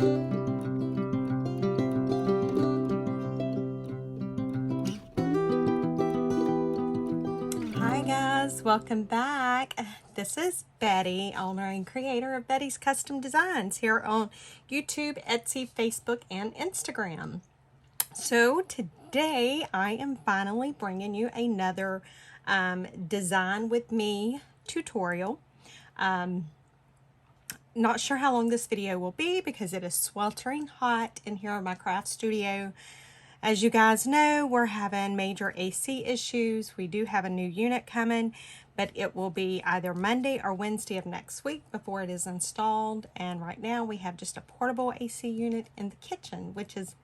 Hi guys, welcome back. This is Betty, owner and creator of Betty's Custom Designs here on YouTube, Etsy, Facebook, and Instagram. So today I am finally bringing you another design with me tutorial. Not sure how long this video will be because it is sweltering hot in here in my craft studio. As you guys know, we're having major AC issues. We do have a new unit coming, but it will be either Monday or Wednesday of next week before it is installed. And right now we have just a portable AC unit in the kitchen, which is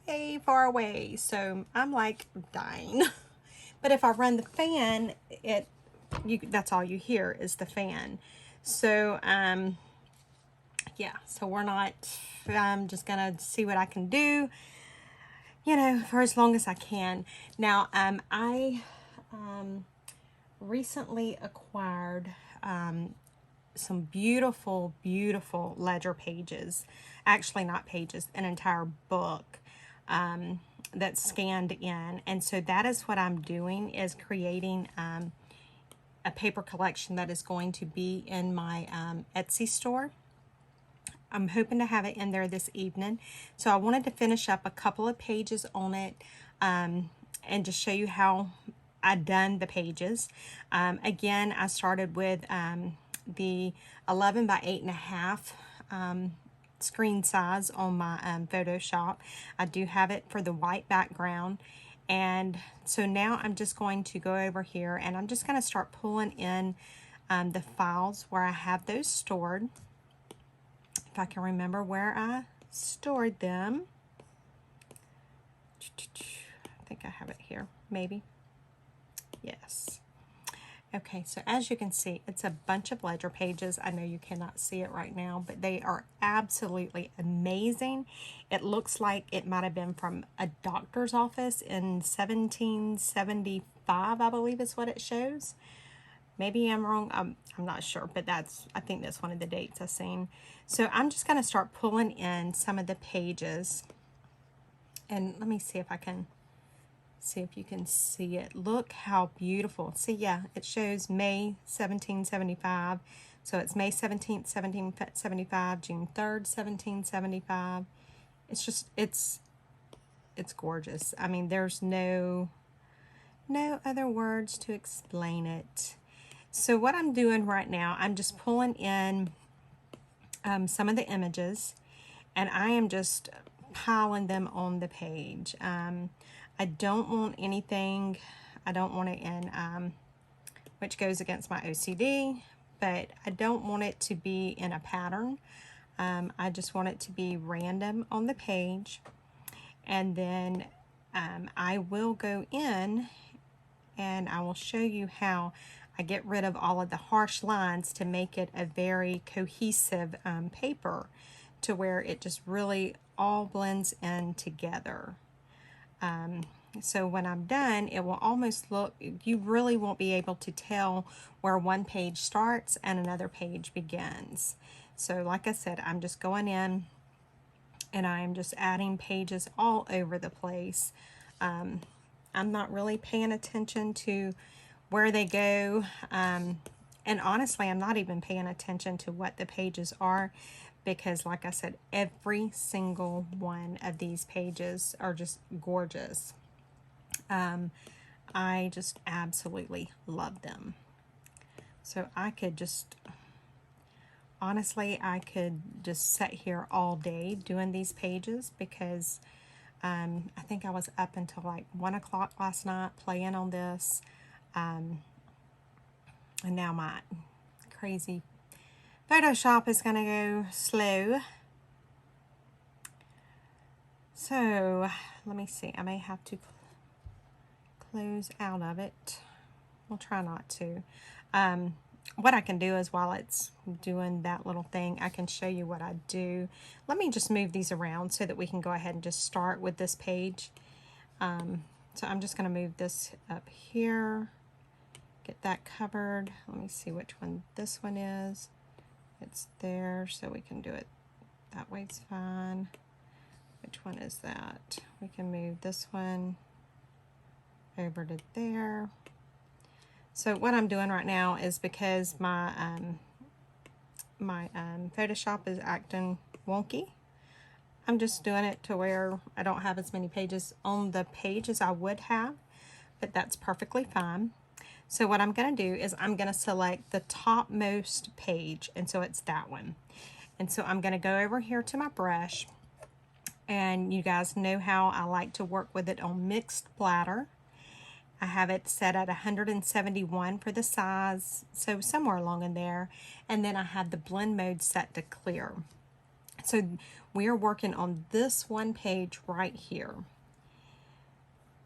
way far away. So I'm like dying. But if I run the fan, that's all you hear is the fan. So, yeah, so I'm just gonna see what I can do, you know, for as long as I can. Now, I recently acquired some beautiful, beautiful ledger pages. Actually, not pages, an entire book that's scanned in. And so that is what I'm doing, is creating a paper collection that is going to be in my Etsy store. I'm hoping to have it in there this evening. So I wanted to finish up a couple of pages on it and just show you how I done the pages. Again, I started with the 11 by 8.5 screen size on my Photoshop. I do have it for the white background. And so now I'm just going to go over here and I'm just going to start pulling in the files where I have those stored. If I can remember where I stored them. I think I have it here, maybe. Yes. Okay, so as you can see, it's a bunch of ledger pages. I know you cannot see it right now, but they are absolutely amazing. It looks like it might have been from a doctor's office in 1775, I believe is what it shows. Maybe I'm wrong, I'm not sure, but I think that's one of the dates I've seen. So I'm just gonna start pulling in some of the pages. And let me see if I can see if you can see it. Look how beautiful. See, yeah, it shows May 1775. So it's May 17th, 1775, June 3rd, 1775. It's just, it's gorgeous. I mean, there's no other words to explain it. So what I'm doing right now, I'm just pulling in some of the images, and I am just piling them on the page. I don't want anything, I don't want it in, which goes against my OCD, but I don't want it to be in a pattern. I just want it to be random on the page. And then I will go in and I will show you how I get rid of all of the harsh lines to make it a very cohesive paper, to where it just really all blends in together. So when I'm done, it will almost look, you really won't be able to tell where one page starts and another page begins. So like I said, I'm just going in and I am just adding pages all over the place. I'm not really paying attention to where they go, and honestly, I'm not even paying attention to what the pages are, because like I said, every single one of these pages are just gorgeous. I just absolutely love them. So I could just, honestly, I could just sit here all day doing these pages, because I think I was up until like 1 o'clock last night playing on this. And now my crazy Photoshop is going to go slow. So let me see. I may have to close out of it. We'll try not to. What I can do is, while it's doing that little thing, I can show you what I do. Let me just move these around so that we can go ahead and just start with this page. So I'm just going to move this up here. Get that covered. Let me see which one this one is. It's there, so we can do it that way's fine. Which one is that? We can move this one over to there. So what I'm doing right now is because my Photoshop is acting wonky, I'm just doing it to where I don't have as many pages on the page as I would have, but that's perfectly fine. So what I'm going to do is I'm going to select the topmost page, and so it's that one. And so I'm going to go over here to my brush, and you guys know how I like to work with it on mixed splatter. I have it set at 171 for the size, so somewhere along in there. And then I have the blend mode set to clear. So we are working on this one page right here.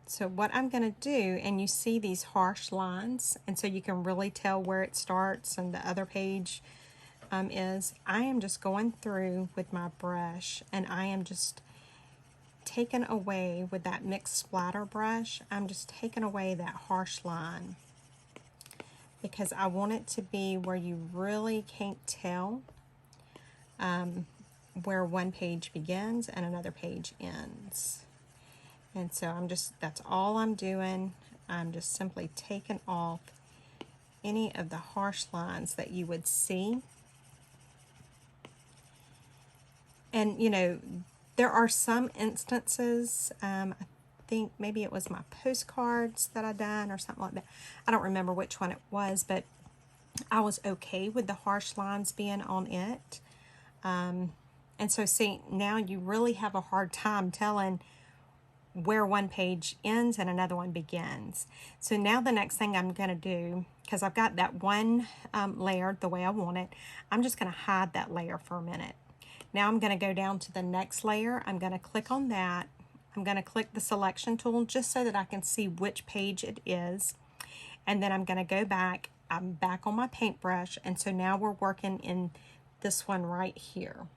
So what I'm going to do, and you see these harsh lines, and so you can really tell where it starts and the other page is, I am just going through with my brush, and I am just taken away with that mixed splatter brush. I'm just taking away that harsh line because I want it to be where you really can't tell where one page begins and another page ends. And so that's all I'm doing. I'm just simply taking off any of the harsh lines that you would see. And you know, there are some instances, I think maybe it was my postcards that I done or something like that. I don't remember which one it was, but I was okay with the harsh lines being on it. And so see, now you really have a hard time telling where one page ends and another one begins. So now the next thing I'm going to do, because I've got that one layer the way I want it, I'm just going to hide that layer for a minute. Now I'm going to go down to the next layer. I'm going to click on that. I'm going to click the selection tool just so that I can see which page it is. And then I'm going to go back. I'm back on my paintbrush. And so now we're working in this one right here.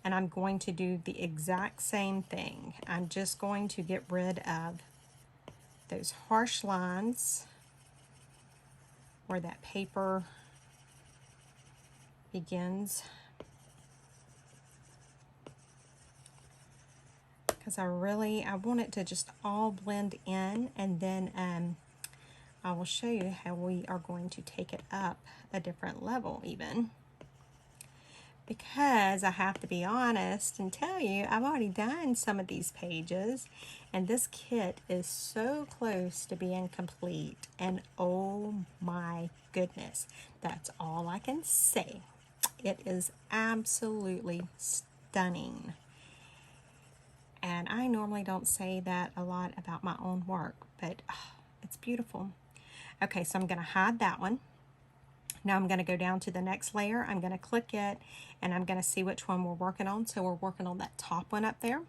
And I'm going to do the exact same thing. I'm just going to get rid of those harsh lines where that paper begins. Because I want it to just all blend in, and then I will show you how we are going to take it up a different level even. Because I have to be honest and tell you, I've already done some of these pages, and this kit is so close to being complete, and oh my goodness, that's all I can say. It is absolutely stunning. And I normally don't say that a lot about my own work, but it's beautiful. Okay, so I'm going to hide that one. Now I'm going to go down to the next layer. I'm going to click it, and I'm going to see which one we're working on. So we're working on that top one up there.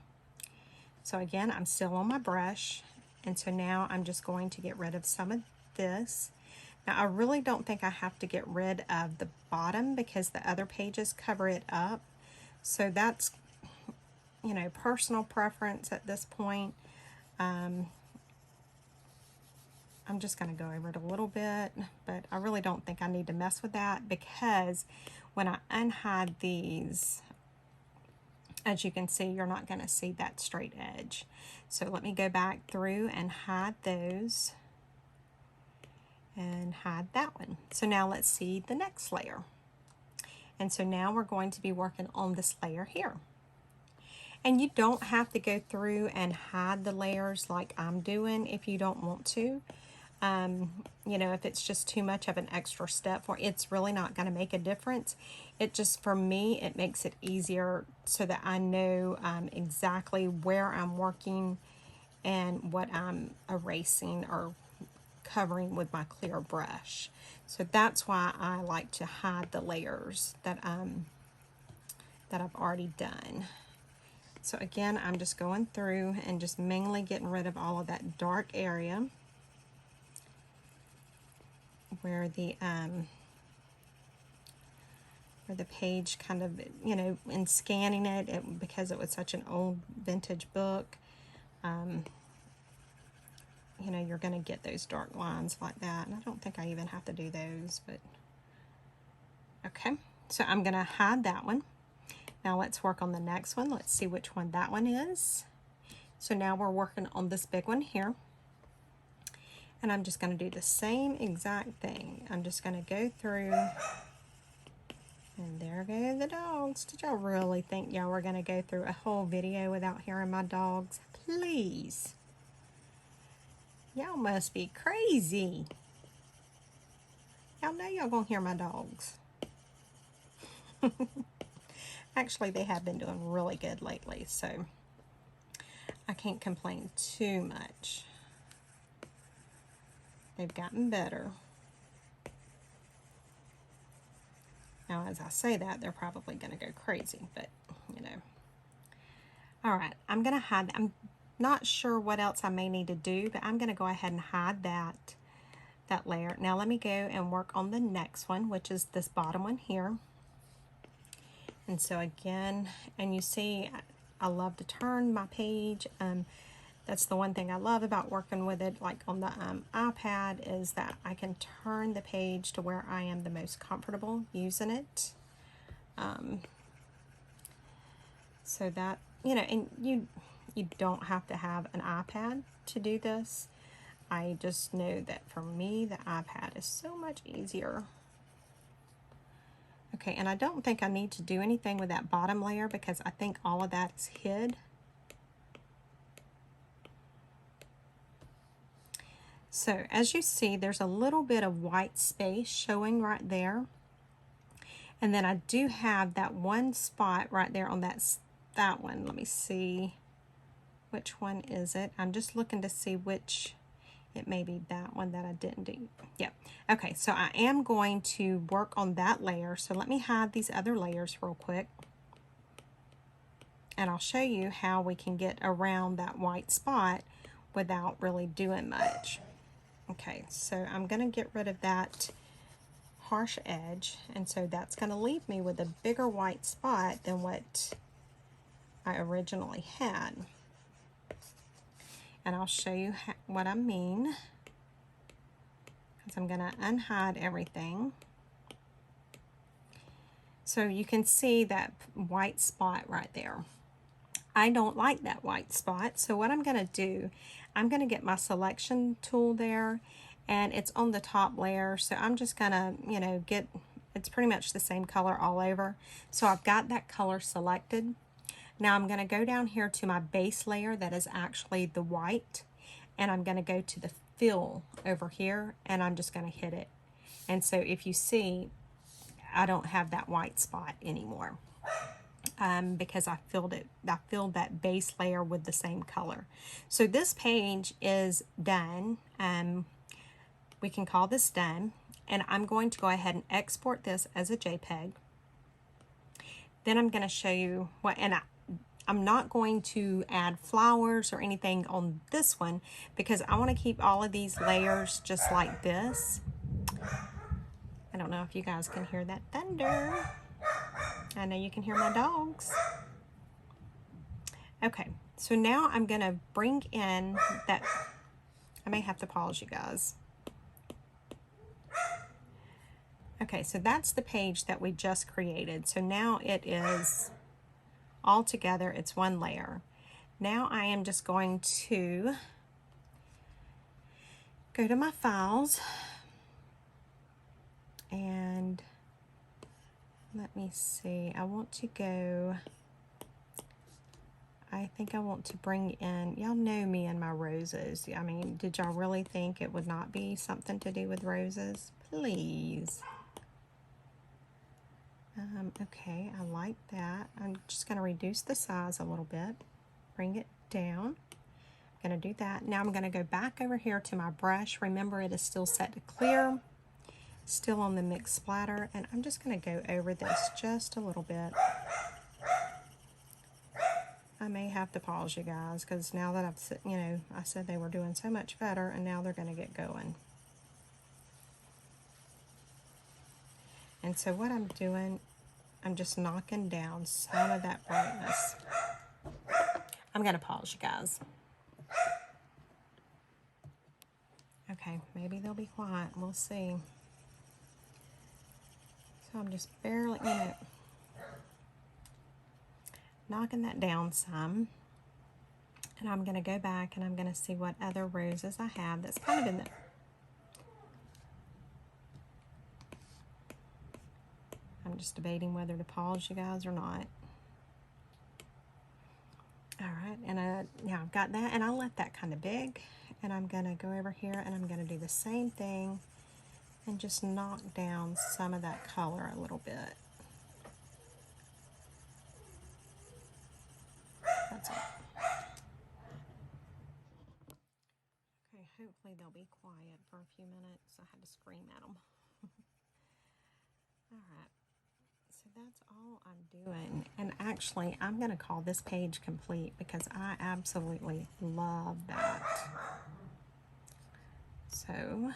So again, I'm still on my brush, and so now I'm just going to get rid of some of this. Now I really don't think I have to get rid of the bottom because the other pages cover it up. So that's, you know, personal preference at this point. I'm just going to go over it a little bit, but I really don't think I need to mess with that because when I unhide these, as you can see, you're not going to see that straight edge. So let me go back through and hide those and hide that one. So now let's see the next layer. And so now we're going to be working on this layer here. And you don't have to go through and hide the layers like I'm doing if you don't want to. You know, if it's just too much of an extra step for it's really not going to make a difference. It just, for me, it makes it easier so that I know exactly where I'm working and what I'm erasing or covering with my clear brush. So that's why I like to hide the layers that I've already done. So again, I'm just going through and just mainly getting rid of all of that dark area where the page kind of, you know, in scanning it because it was such an old vintage book, you know, you're going to get those dark lines like that. And I don't think I even have to do those, but okay. So I'm going to hide that one. Now let's work on the next one. Let's see which one that one is. So now we're working on this big one here. And I'm just going to do the same exact thing. I'm just going to go through, and there go the dogs. Did y'all really think y'all were going to go through a whole video without hearing my dogs? Please. Y'all must be crazy. Y'all know y'all gonna hear my dogs. Actually, they have been doing really good lately, so I can't complain too much. They've gotten better. Now, as I say that, they're probably gonna go crazy, but you know. All right, I'm gonna hide. I'm not sure what else I may need to do, but I'm gonna go ahead and hide that layer. Now let me go and work on the next one, which is this bottom one here. And so again, and you see, I love to turn my page. That's the one thing I love about working with it, like on the iPad, is that I can turn the page to where I am the most comfortable using it. So that, you know, and you don't have to have an iPad to do this. I just know that for me, the iPad is so much easier. Okay, and I don't think I need to do anything with that bottom layer because I think all of that is hid. So as you see, there's a little bit of white space showing right there. And then I do have that one spot right there on that one. Let me see, which one is it? I'm just looking to see which. It may be that one that I didn't do. Yep. Okay, so I am going to work on that layer. So let me hide these other layers real quick. And I'll show you how we can get around that white spot without really doing much. Okay, so I'm going to get rid of that harsh edge. And so that's going to leave me with a bigger white spot than what I originally had. And I'll show you what I mean. Because I'm going to unhide everything. So you can see that white spot right there. I don't like that white spot. So what I'm going to do, I'm going to get my selection tool there. And it's on the top layer. So I'm just going to, you know, it's pretty much the same color all over. So I've got that color selected. Now I'm going to go down here to my base layer that is actually the white, and I'm going to go to the fill over here, and I'm just going to hit it. And so if you see, I don't have that white spot anymore because I filled that base layer with the same color. So this page is done. We can call this done, and I'm going to go ahead and export this as a JPEG. Then I'm going to show you what, and I'm not going to add flowers or anything on this one because I want to keep all of these layers just like this. I don't know if you guys can hear that thunder. I know you can hear my dogs. Okay, so now I'm going to bring in that. I may have to pause you guys. Okay, so that's the page that we just created. So now it is all together, it's one layer. Now I am just going to go to my files and let me see. I want to go, I think I want to bring in, y'all know me and my roses. I mean, did y'all really think it would not be something to do with roses? Please. Okay, I like that. I'm just going to reduce the size a little bit, bring it down. I'm going to do that. Now I'm going to go back over here to my brush. Remember, it is still set to clear, still on the mix splatter, and I'm just going to go over this just a little bit. I may have to pause you guys because now that I've, you know, I said they were doing so much better, and now they're going to get going. And so what I'm doing, I'm just knocking down some of that brightness. I'm going to pause you guys. Okay, maybe they'll be quiet. We'll see. So I'm just barely, you know. knocking that down some. And I'm going to go back and I'm going to see what other roses I have that's kind of in the... I'm just debating whether to pause you guys or not. Alright, and now I've got that, and I left that kind of big. And I'm going to go over here and I'm going to do the same thing and just knock down some of that color a little bit. That's it. Okay, hopefully they'll be quiet for a few minutes. I had to scream at them. Alright, so that's all I'm doing. And actually, I'm going to call this page complete because I absolutely love that. So,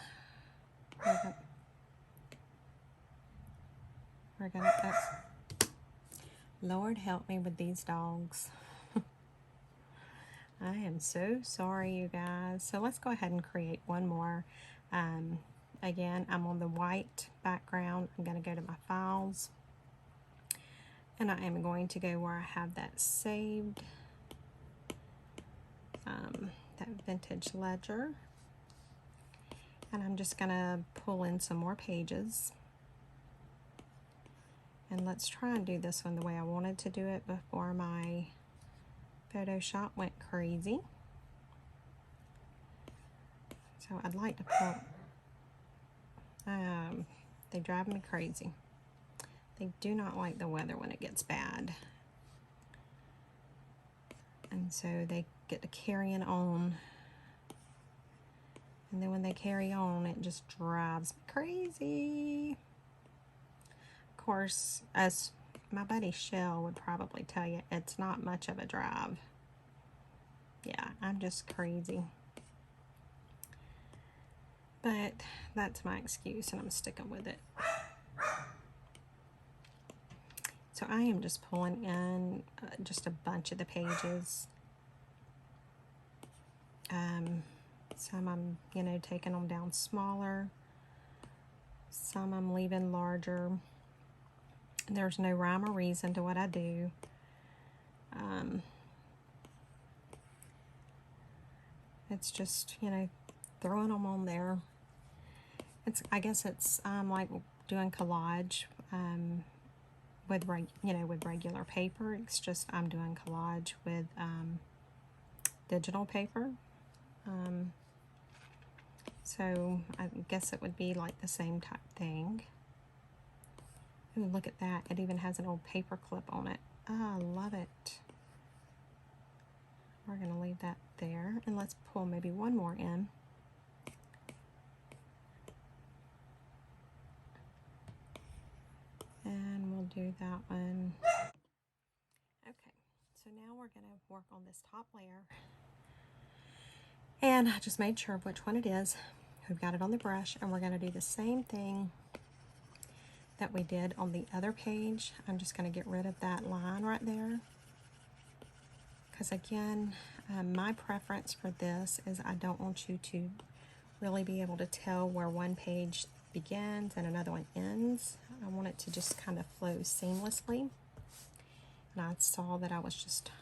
we're gonna Lord help me with these dogs. I am so sorry, you guys. So let's go ahead and create one more. Again, I'm on the white background. I'm going to go to my files. And I am going to go where I have that saved. That vintage ledger. And I'm just going to pull in some more pages. And let's try and do this one the way I wanted to do it before my Photoshop went crazy. So I'd like to pull, they drive me crazy. They do not like the weather when it gets bad. And so they get to carrying on. And then when they carry on, it just drives me crazy. Of course, as my buddy Shell would probably tell you, it's not much of a drive. Yeah, I'm just crazy. But that's my excuse and I'm sticking with it. So I am just pulling in just a bunch of the pages. Some I'm, taking them down smaller. Some I'm leaving larger. There's no rhyme or reason to what I do. It's just, throwing them on there. I guess it's like doing collage with regular paper. It's just I'm doing collage with digital paper. So I guess it would be like the same type thing. Ooh, look at that. It even has an old paper clip on it. Oh, I love it. We're going to leave that there. And let's pull maybe one more in. And we'll do that one. Okay, so now we're going to work on this top layer. And I just made sure of which one it is. We've got it on the brush, and we're going to do the same thing that we did on the other page. I'm just going to get rid of that line right there. Because again, my preference for this is I don't want you to really be able to tell where one page begins and another one ends. I want it to just kind of flow seamlessly. And I saw that I was just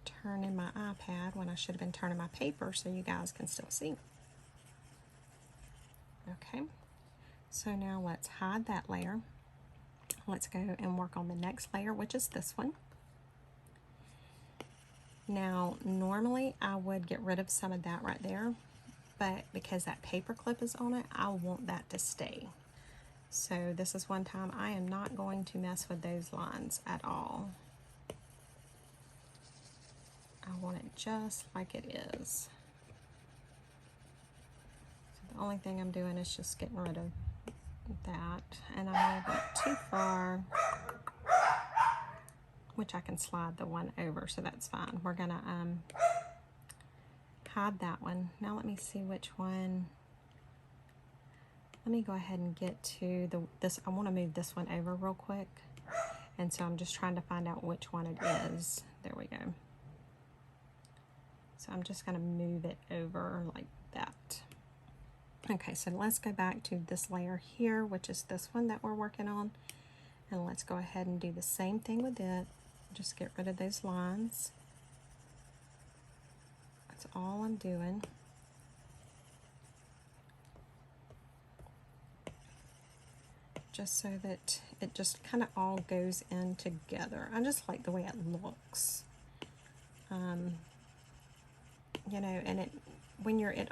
turning my iPad when I should have been turning my paper so you guys can still see. Okay, so now let's hide that layer. Let's go and work on the next layer, which is this one. Now, normally I would get rid of some of that right there, but because that paper clip is on it, I want that to stay. So this is one time I am not going to mess with those lines at all. I want it just like it is. So the only thing I'm doing is just getting rid of that, and I may have went too far, which I can slide the one over, so that's fine. We're gonna hide that one. Now let me see which one. Let me go ahead and get to this. I want to move this one over real quick, and so I'm just trying to find out which one it is. There we go. So I'm just going to move it over like that. Okay, so let's go back to this layer here, which is this one that we're working on, and let's go ahead and do the same thing with it. Just get rid of those lines. That's all I'm doing. Just so that it just kind of all goes in together. I just like the way it looks. You know, and it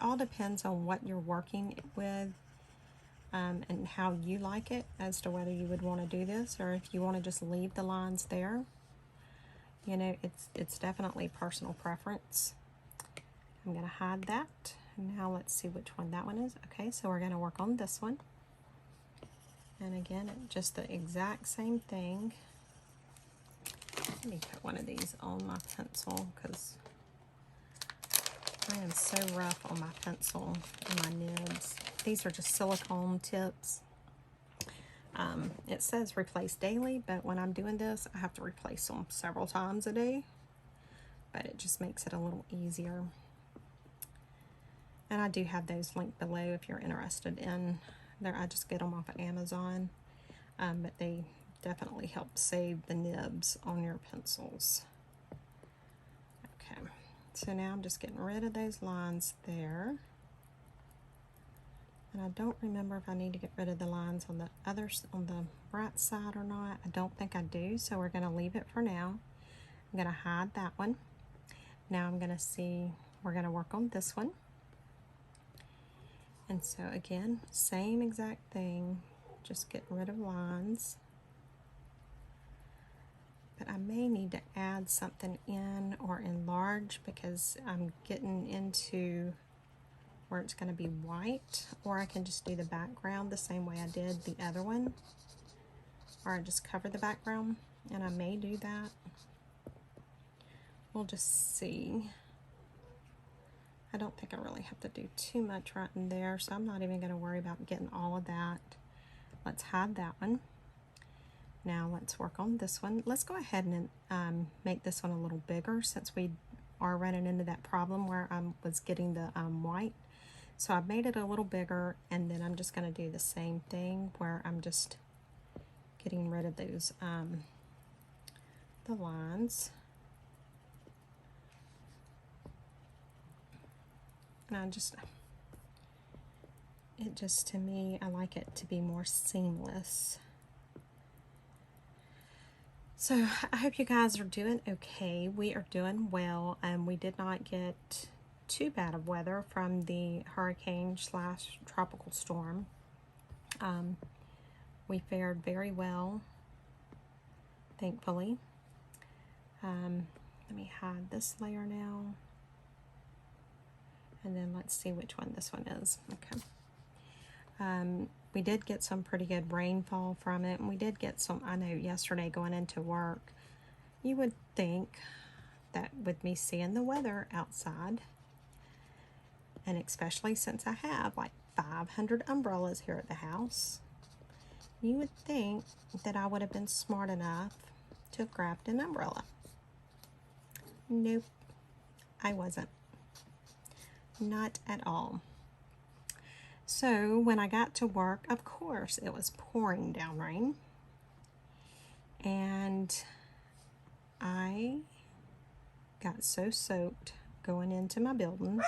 all depends on what you're working with, and how you like it as to whether you would want to do this or if you want to just leave the lines there. You know, it's definitely personal preference. I'm going to hide that. Now let's see which one that one is. Okay, so we're going to work on this one. And again, just the exact same thing. Let me put one of these on my pencil because I am so rough on my pencil and my nibs. These are just silicone tips. It says replace daily, but when I'm doing this, I have to replace them several times a day. But it just makes it a little easier. And I do have those linked below if you're interested in there. I just get them off of Amazon, but they definitely help save the nibs on your pencils. Okay, so now I'm just getting rid of those lines there. And I don't remember if I need to get rid of the lines on the right side or not. I don't think I do, so we're going to leave it for now. I'm going to hide that one. Now I'm going to see, we're going to work on this one. And so again, same exact thing, just getting rid of lines. But I may need to add something in or enlarge because I'm getting into where it's going to be white, or I can just do the background the same way I did the other one, or I just cover the background, and I may do that. We'll just see. I don't think I really have to do too much right in there, so I'm not even going to worry about getting all of that. Let's hide that one. Now let's work on this one. Let's go ahead and make this one a little bigger since we are running into that problem where I was getting the white. So I've made it a little bigger, and then I'm just going to do the same thing where I'm just getting rid of those the lines. And to me, I like it to be more seamless. So I hope you guys are doing okay. We are doing well, and we did not get too bad of weather from the hurricane / tropical storm. We fared very well, thankfully. Let me hide this layer now. And then let's see which one this one is. Okay. We did get some pretty good rainfall from it, and we did get some, I know yesterday going into work, you would think that with me seeing the weather outside, and especially since I have like 500 umbrellas here at the house, you would think that I would have been smart enough to have grabbed an umbrella. Nope, I wasn't. Not at all. So when I got to work, of course, it was pouring down rain. And I got so soaked going into my building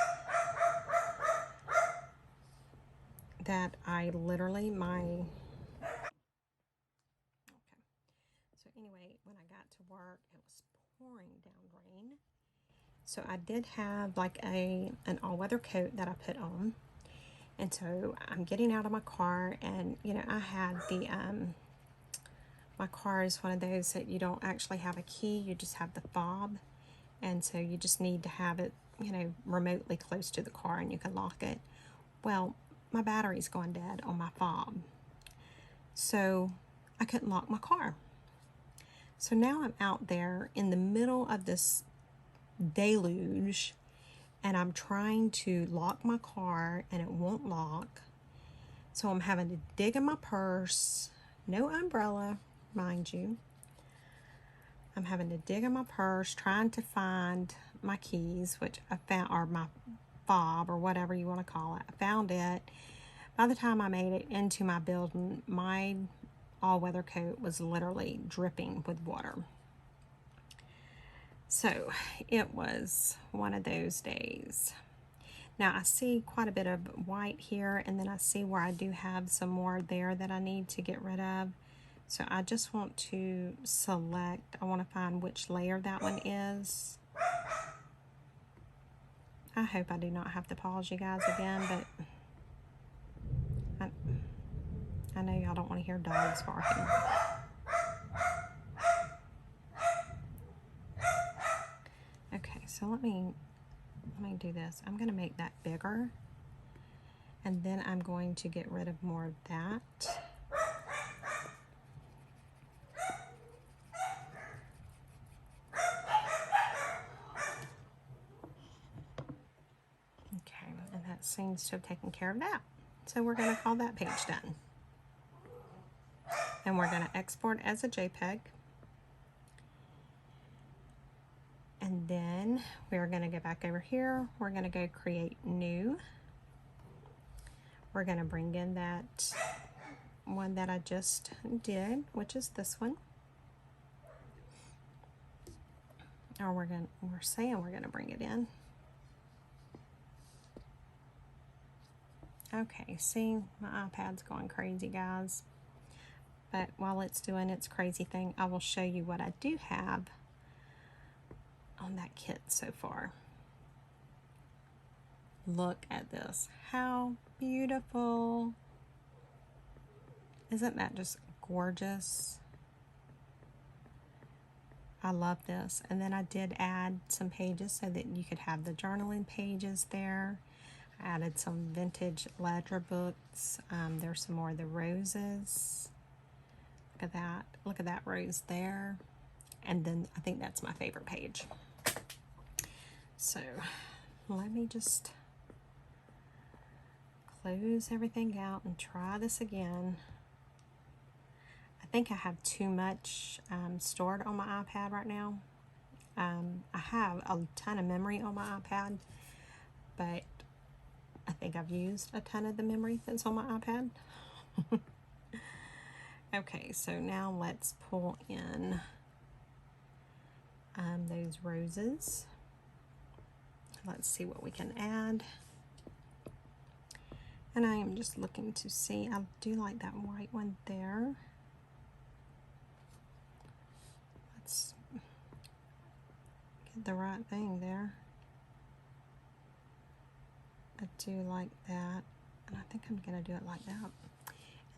that I literally, okay. So anyway, when I got to work, it was pouring down rain. So I did have like an all-weather coat that I put on. And so I'm getting out of my car, and you know, I had the my car is one of those that you don't actually have a key, you just have the fob, and so you just need to have it, you know, remotely close to the car and you can lock it. Well, my battery's gone dead on my fob, so I couldn't lock my car. So now I'm out there in the middle of this deluge, and I'm trying to lock my car and it won't lock. So I'm having to dig in my purse, no umbrella, mind you. I'm having to dig in my purse, trying to find my keys, which I found, or my fob, or whatever you want to call it. I found it. By the time I made it into my building, my all-weather coat was literally dripping with water. So it was one of those days. Now I see quite a bit of white here, and then I see where I do have some more there that I need to get rid of. So I just want to select, I want to find which layer that one is. I hope I do not have to pause you guys again, but I know y'all don't want to hear dogs barking. Okay, so let me do this. I'm going to make that bigger, and then I'm going to get rid of more of that. Okay, and that seems to have taken care of that. So we're going to call that page done. And we're going to export as a JPEG. And then we're going to go back over here. We're going to go create new. We're going to bring in that one that I just did, which is this one. Or we're saying we're going to bring it in. Okay, see, my iPad's going crazy, guys. But while it's doing its crazy thing, I will show you what I do have on that kit so far. Look at this. How beautiful. Isn't that just gorgeous? I love this. And then I did add some pages so that you could have the journaling pages there. I added some vintage ledger books. There's some more of the roses. Look at that. Look at that rose there. And then I think that's my favorite page. So let me just close everything out and try this again. I think I have too much stored on my iPad right now. I have a ton of memory on my iPad, but I think I've used a ton of the memory that's on my iPad. Okay, so now let's pull in those roses. Let's see what we can add. And I am just looking to see, I do like that white one there. Let's get the right thing there. I do like that, and I think I'm going to do it like that.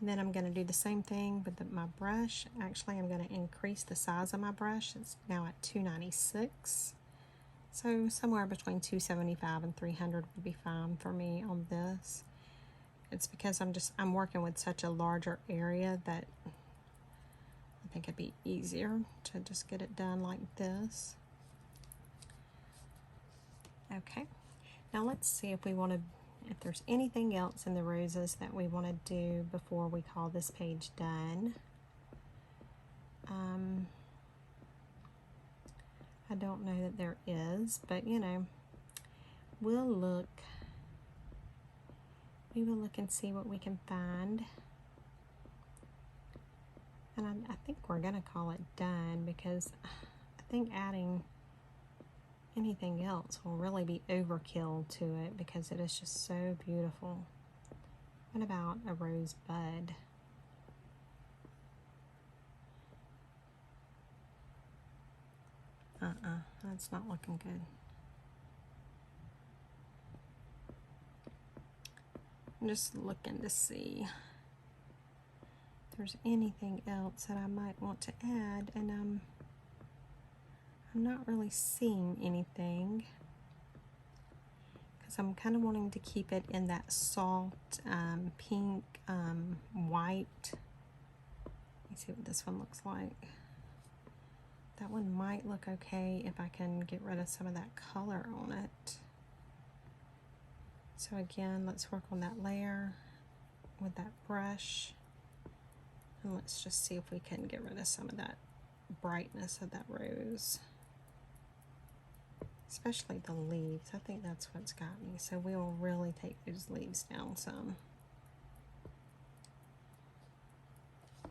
And then I'm going to do the same thing with my brush. Actually, I'm going to increase the size of my brush. It's now at 296. So somewhere between 275 and 300 would be fine for me on this. It's because I'm working with such a larger area that I think it'd be easier to just get it done like this. Okay. Now let's see if there's anything else in the roses that we want to do before we call this page done. I don't know that there is, but you know, we will look and see what we can find. And I think we're gonna call it done, because I think adding anything else will really be overkill to it, because it is just so beautiful. What about a rose bud? That's not looking good. I'm just looking to see if there's anything else that I might want to add, and I'm not really seeing anything, because I'm kind of wanting to keep it in that soft pink, white. Let me see what this one looks like. That one might look okay if I can get rid of some of that color on it. So again, let's work on that layer with that brush, and let's just see if we can get rid of some of that brightness of that rose, especially the leaves. I think that's what's got me. So we will really take those leaves down some. I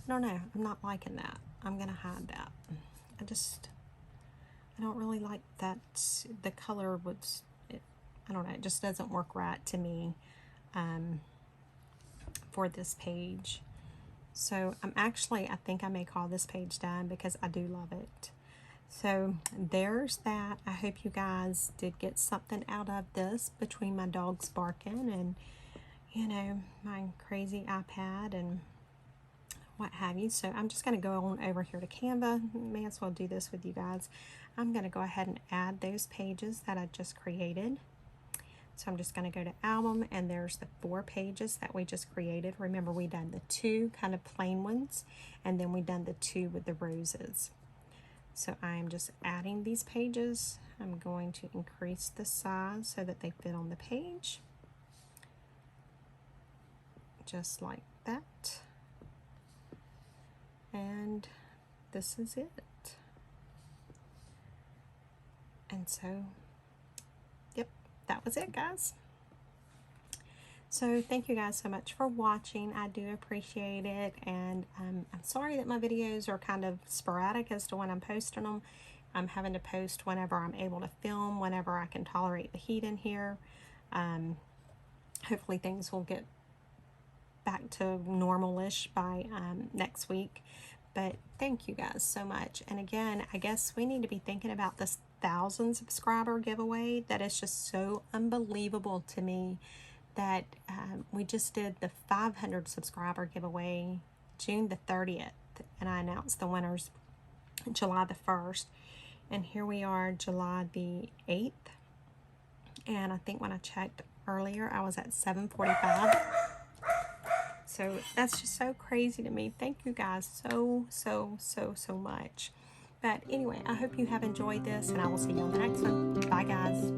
don't know, I'm not liking that. I'm gonna hide that. I don't really like that the color was, I don't know, it just doesn't work right to me for this page. So I think I may call this page done because I do love it. So there's that. I hope you guys did get something out of this between my dogs barking and, you know, my crazy iPad and what have you. So I'm just going to go on over here to Canva. May as well do this with you guys. I'm going to go ahead and add those pages that I just created. So I'm just going to go to album, and there's the 4 pages that we just created. Remember, we done the 2 kind of plain ones, and then we done the 2 with the roses. So I'm just adding these pages. I'm going to increase the size so that they fit on the page. Just like that. And this is it. And so, yep, that was it, guys. So thank you guys so much for watching. I do appreciate it, and I'm sorry that my videos are kind of sporadic as to when I'm posting them. I'm having to post whenever I'm able to film, whenever I can tolerate the heat in here. Hopefully things will get back to normal-ish by next week. But thank you guys so much. And again, I guess we need to be thinking about this 1,000 subscriber giveaway. That is just so unbelievable to me that we just did the 500 subscriber giveaway June the 30th, and I announced the winners July the 1st, and here we are July the 8th, and I think when I checked earlier I was at 7:45. So that's just so crazy to me. Thank you guys so much. But anyway, I hope you have enjoyed this, and I will see you on the next one. Bye guys.